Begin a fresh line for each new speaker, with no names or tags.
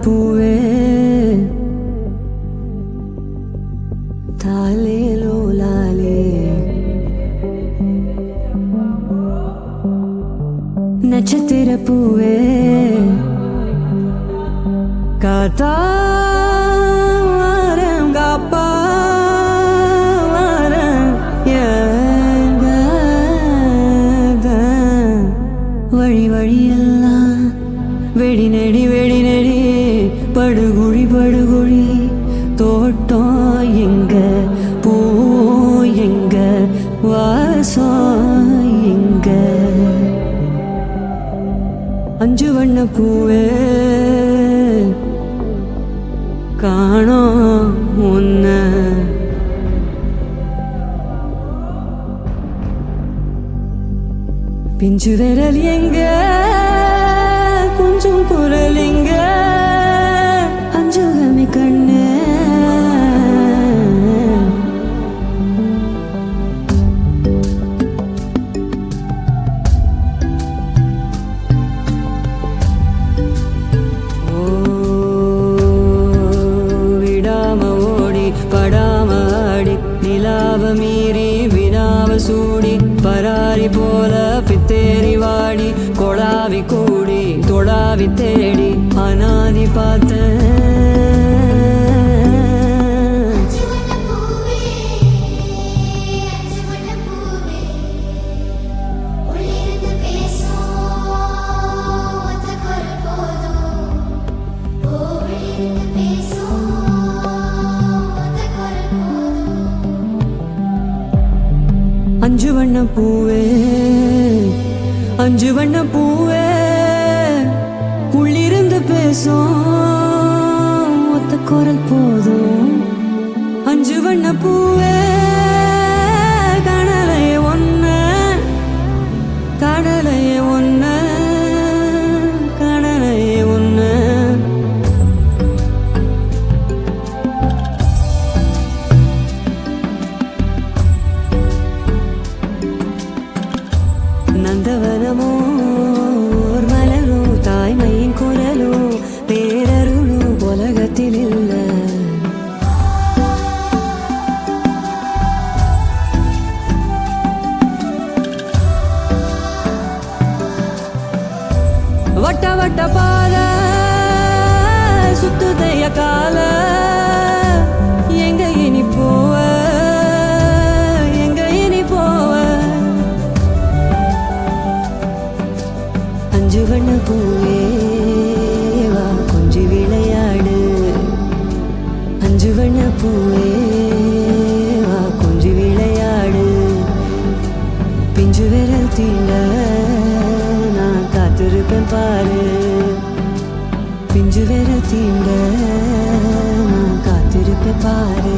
பூவே தாலேலோ லாலே நட்சத்திர பூவே காத்தாரம் காப்பாரம் வழி வழியெல்லாம் வெடி நெடி படுகுழி படுகுழி தோட்டம் எங்க பூ எங்க வாசம் எங்க அஞ்சு வண்ண பூவே காணோம் உன்ன பிஞ்சு விரல் எங்க கொஞ்சம் குரல் எங்க அஞ்சுகமே கண்ணு மீறி வினாவ சூடி பராரி போல பித்தேரி வாடி கொடாவி கூடி தொடாவி தேடி அனாதி பார்த்த அஞ்சு வண்ண பூவே அஞ்சு வண்ண பூவே உள்ளிருந்து பேசும் ஒத்த குரல் போதும் அஞ்சு வண்ண பூவே காணலையே ஒன்ன காணலையே ஒன்ன காணலையே ஒன்ன நந்தவனமோ மலரோ தாய்மையின் குரலோ பேரருளோ உலகத்தில் இல்ல வட்ட வட்ட பாத சுத்துதைய கால எங்க இனி போவ அஞ்சு வண்ண பூவே வா கொஞ்சி விளையாடு அஞ்சு வண்ண பூவே வா கொஞ்சி விளையாடு பிஞ்சு விரல் தீண்ட நான் காத்திருப்பேன் பாரு பிஞ்சு விரல் தீண்ட நான் காத்திருப்பேன் பாரு